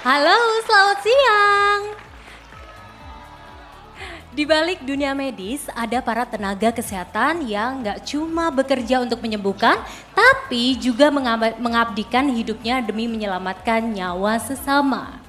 Halo, selamat siang. Di balik dunia medis, ada para tenaga kesehatan yang nggak cuma bekerja untuk menyembuhkan, tapi juga mengabdikan hidupnya demi menyelamatkan nyawa sesama.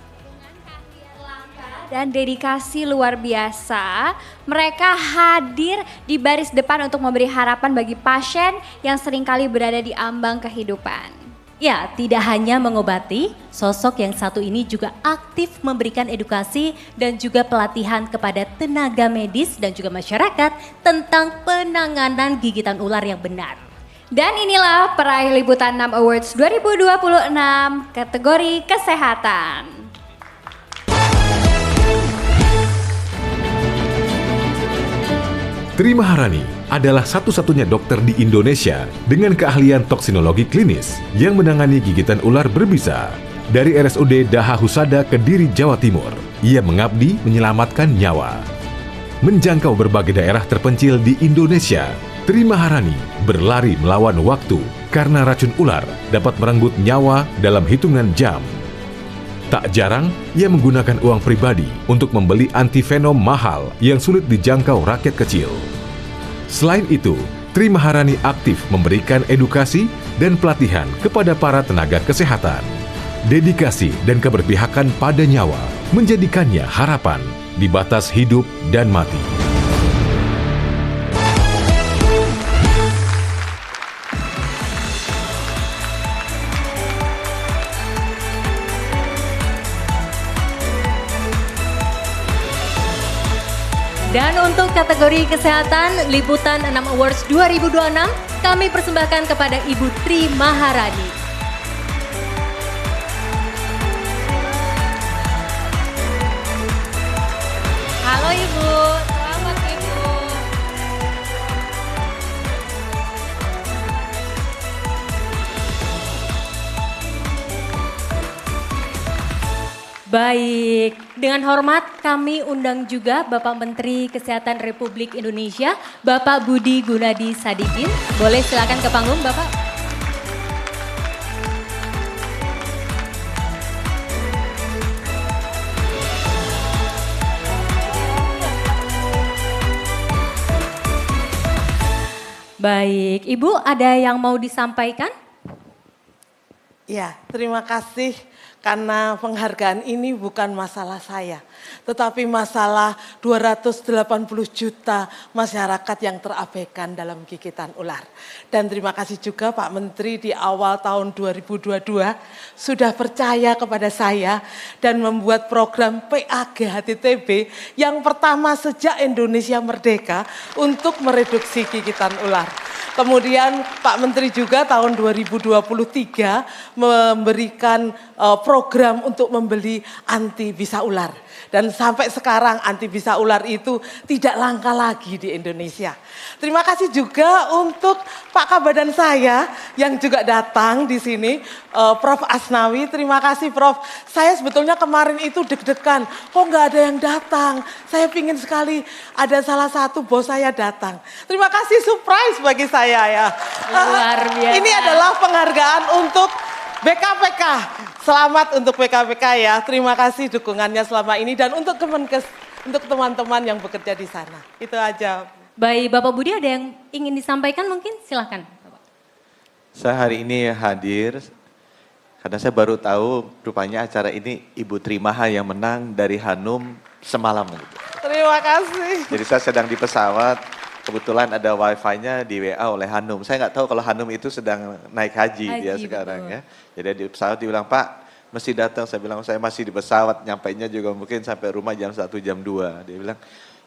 Dan dedikasi luar biasa, mereka hadir di baris depan untuk memberi harapan bagi pasien yang seringkali berada di ambang kehidupan. Ya, tidak hanya mengobati, sosok yang satu ini juga aktif memberikan edukasi dan juga pelatihan kepada tenaga medis dan juga masyarakat tentang penanganan gigitan ular yang benar. Dan inilah peraih Liputan 6 Awards 2026 kategori kesehatan. Tri Maharani adalah satu-satunya dokter di Indonesia dengan keahlian toksinologi klinis yang menangani gigitan ular berbisa. Dari RSUD Daha Husada, Kediri, Jawa Timur, ia mengabdi menyelamatkan nyawa. Menjangkau berbagai daerah terpencil di Indonesia, Tri Maharani berlari melawan waktu karena racun ular dapat merenggut nyawa dalam hitungan jam. Tak jarang, ia menggunakan uang pribadi untuk membeli antivenom mahal yang sulit dijangkau rakyat kecil. Selain itu, Tri Maharani aktif memberikan edukasi dan pelatihan kepada para tenaga kesehatan. Dedikasi dan keberpihakan pada nyawa menjadikannya harapan di batas hidup dan mati. Dan untuk kategori kesehatan Liputan 6 Awards 2026 kami persembahkan kepada Ibu Tri Maharani. Halo Ibu, selamat Ibu. Baik, dengan hormat kami undang juga Bapak Menteri Kesehatan Republik Indonesia, Bapak Budi Gunadi Sadikin. Boleh silakan ke panggung Bapak. Baik, Ibu ada yang mau disampaikan? Ya, terima kasih karena penghargaan ini bukan masalah saya, tetapi masalah 280 juta masyarakat yang terabaikan dalam gigitan ular. Dan terima kasih juga Pak Menteri di awal tahun 2022 sudah percaya kepada saya dan membuat program PAG HTTB yang pertama sejak Indonesia merdeka untuk mereduksi gigitan ular. Kemudian Pak Menteri juga tahun 2023 memberikan program untuk membeli anti bisa ular. Dan sampai sekarang anti bisa ular itu tidak langka lagi di Indonesia. Terima kasih juga untuk Pak Kabadan saya yang juga datang di sini, Prof. Asnawi. Terima kasih Prof. Saya sebetulnya kemarin itu deg-degan, kok nggak ada yang datang. Saya pingin sekali ada salah satu bos saya datang. Terima kasih, surprise bagi saya ya. Luar biasa. Ini adalah penghargaan untuk BKPK. Selamat untuk BKPK ya. Terima kasih dukungannya selama ini dan untuk Kemenkes, untuk teman-teman yang bekerja di sana. Itu aja. Baik, Bapak Budi ada yang ingin disampaikan mungkin? Silakan. Saya hari ini hadir karena saya baru tahu rupanya acara ini Ibu Tri Maha yang menang dari Hanum semalam. Terima kasih. Jadi saya sedang di pesawat, kebetulan ada wifi-nya di WA oleh Hanum. Saya nggak tahu kalau Hanum itu sedang naik haji dia sekarang betul. ya. Jadi di pesawat dibilang, Pak mesti datang. Saya bilang saya masih di pesawat, nyampainya juga mungkin sampai rumah jam 1, jam 2. Dia bilang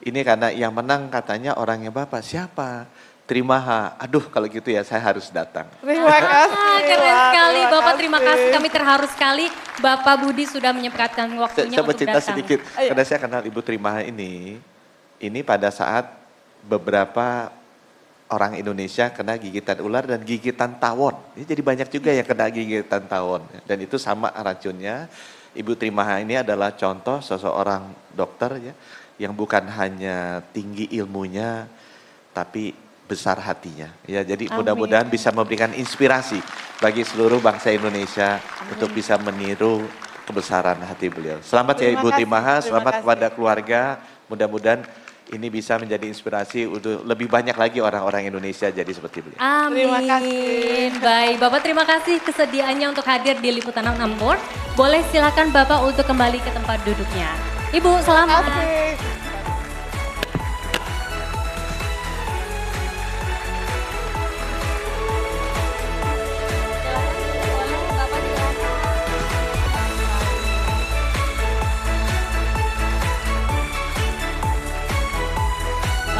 ini karena yang menang katanya orangnya Bapak. Siapa? Trimaha. Aduh kalau gitu ya saya harus datang. Terima kasih. Keren sekali terima Bapak, terima kasih. kasih. Kami terharu sekali Bapak Budi sudah menyempatkan waktunya Saya untuk bercerita datang. sedikit, Ayo. karena saya kenal Ibu Trimaha ini pada saat beberapa orang Indonesia kena gigitan ular dan gigitan tawon. Ini jadi banyak juga yang kena gigitan tawon. Dan itu sama racunnya. Ibu Trimaha ini adalah contoh seseorang dokter ya, yang bukan hanya tinggi ilmunya, tapi besar hatinya. Ya, jadi mudah-mudahan bisa memberikan inspirasi bagi seluruh bangsa Indonesia untuk bisa meniru kebesaran hati beliau. Selamat ya Terima Ibu kasih, Timaha, terima selamat kasih. kepada keluarga. Mudah-mudahan ini bisa menjadi inspirasi untuk lebih banyak lagi orang-orang Indonesia jadi seperti beliau. Amin. Terima kasih. Baik, Bapak terima kasih kesediaannya untuk hadir di Liputan Ambon. Boleh silakan Bapak untuk kembali ke tempat duduknya. Ibu, selamat. Oke.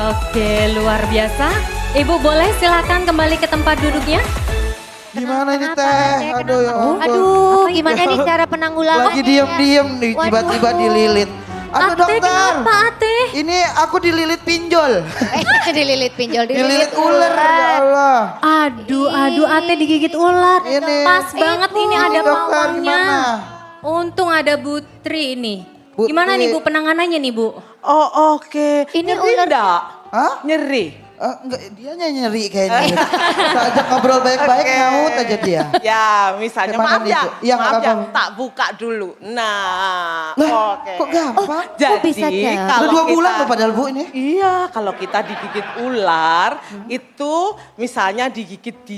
Oke, luar biasa. Ibu boleh silakan kembali ke tempat duduknya. Gimana ini Kenapa, teh? Teh? Aduh ya Kenapa? ampun. Aduh, gimana nih cara penanggulangannya? Lagi diem-diem nih, Waduh. tiba-tiba dililit. Aduh Ate, dokter, kenapa Ate? ini aku dililit pinjol. Dililit pinjol, Dililit ular, ya Allah. Aduh, Ate digigit ular. Ini. Pas banget ini ada Dokter, pawangnya. gimana? Untung ada Butri ini. Bu Gimana Tri. nih Bu penanganannya nih Bu? Oh oke. Ini Nyeri ular- enggak? Hah? Nyeri. Enggak, dia nyeri kayaknya. Saja ngobrol baik-baik, Oke. nyaut aja dia. Ya misalnya Gimana maaf nih, ya, Bu? Iya, nggak maaf ya, apa-apa. tak buka dulu. Nah, Lah, oke. kok gampang? Jadi bisa, Cel? Udah kalau 2 bulan kita- loh padahal Bu ini. Iya, kalau kita digigit ular, itu misalnya digigit di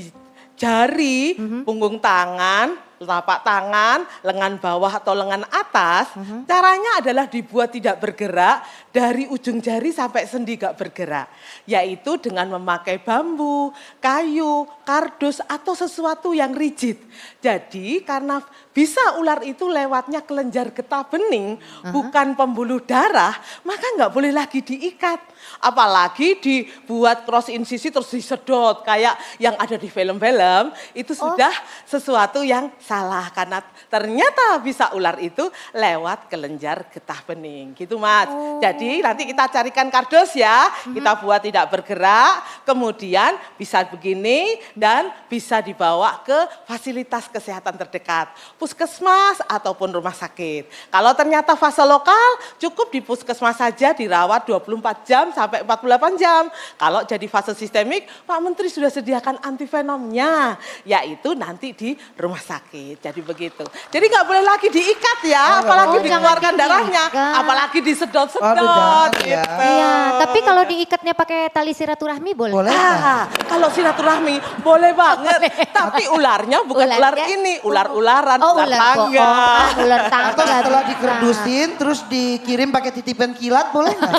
jari, punggung tangan, telapak tangan, lengan bawah atau lengan atas, caranya adalah dibuat tidak bergerak dari ujung jari sampai sendi gak bergerak. Yaitu dengan memakai bambu, kayu, kardus atau sesuatu yang rigid. Jadi karena bisa ular itu lewatnya kelenjar getah bening, bukan pembuluh darah, maka nggak boleh lagi diikat. Apalagi dibuat cross incisi terus disedot kayak yang ada di film-film, itu sudah sesuatu yang salah karena ternyata bisa ular itu lewat kelenjar getah bening gitu Mas. Jadi nanti kita carikan kardus ya, kita buat tidak bergerak, kemudian bisa begini dan bisa dibawa ke fasilitas kesehatan terdekat, puskesmas ataupun rumah sakit. Kalau ternyata fase lokal cukup di puskesmas saja dirawat 24 jam sampai 48 jam. Kalau jadi fase sistemik, Pak Menteri sudah sediakan antivenomnya, yaitu nanti di rumah sakit. Jadi begitu. Jadi nggak boleh lagi diikat ya, apalagi dikeluarkan jangan darahnya, diikat. apalagi Aduh, disedot-sedot. jangan ya. Gitu. Iya, tapi kalau diikatnya pakai tali silaturahmi boleh? Boleh nggak? Kalau silaturahmi boleh banget, tapi ularnya bukan ular Ularnya- ini, ular-ularan, Oh, ular ular tangga. ular tangga. Atau nggak setelah bisa. dikerdusin terus dikirim pakai titipan kilat boleh nggak?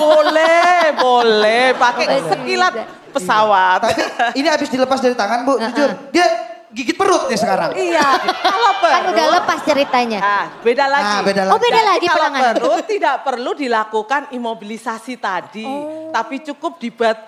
Boleh, pakai sekilat pesawat. Tapi ini habis dilepas dari tangan Bu, jujur. Dia gigit perut nih sekarang. Iya, kalau Kan perut, udah lepas ceritanya. nah, beda lagi. Nah, beda Oh, lagi. beda Jadi lagi kalau penanganan. perut tidak perlu dilakukan imobilisasi tadi, tapi cukup dibuat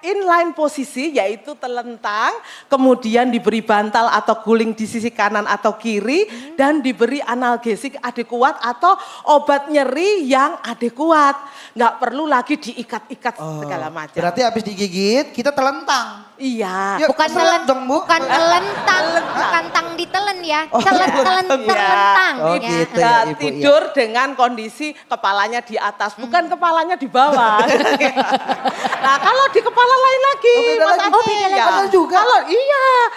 inline posisi yaitu telentang, kemudian diberi bantal atau guling di sisi kanan atau kiri dan diberi analgesik adekuat atau obat nyeri yang adekuat. Nggak perlu lagi diikat-ikat segala macam. Berarti habis digigit kita telentang. Iya. Ya, Bukan keselak telen, dong, Bu. bukan telentang, bukan tang ditelen ya. Oh, Telentang, lentang. Oh, ya. gitu. Ya, ya, Ibu, tidur dengan kondisi kepalanya di atas, bukan kepalanya di bawah. Nah, kalau di kepala lain lagi, Oh, beda Mas lagi. Adi. Oh, beda lagi. Benar juga.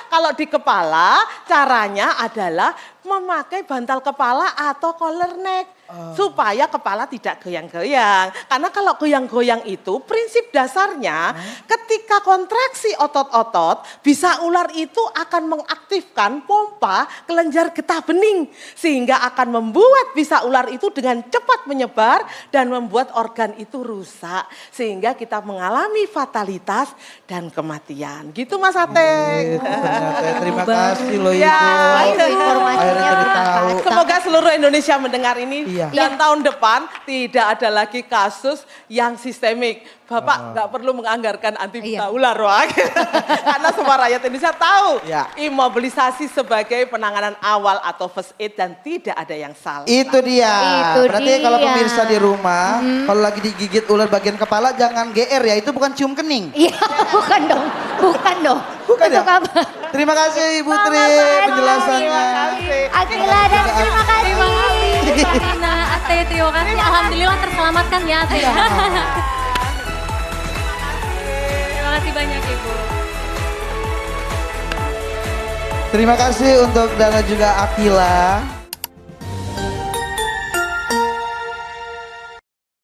Kalau di kepala caranya adalah memakai bantal kepala atau collar neck. Supaya kepala tidak goyang-goyang. Karena kalau goyang-goyang itu prinsip dasarnya ketika kontraksi otot-otot bisa ular itu akan mengaktifkan pompa kelenjar getah bening. Sehingga akan membuat bisa ular itu dengan cepat menyebar dan membuat organ itu rusak. Sehingga kita mengalami fatalitas dan kematian. Gitu Mas Ateng. Ternyata terima kasih loh Ibu. Ya, itu informasinya Akhirnya jadi tahu. Semoga seluruh Indonesia mendengar ini Iya. dan tahun depan tidak ada lagi kasus yang sistemik. Bapak nggak perlu menganggarkan anti buta Iya. ular, Wak. Karena semua rakyat Indonesia tahu Ya. imobilisasi sebagai penanganan awal atau first aid dan tidak ada yang salah. Itu dia. Itu Berarti dia. kalau pemirsa di rumah, kalau lagi digigit ular bagian kepala jangan GR ya, itu bukan cium kening. Iya, bukan dong. Bukan dong. Bukan ya? Untuk apa? Terima kasih Ibu Tri Sama-sama. penjelasannya. Akila dan terima kasih. Karina, Ate, terima kasih. Alhamdulillah terselamatkan ya Ate. Terima kasih banyak Ibu. Terima kasih untuk Dana juga Akila.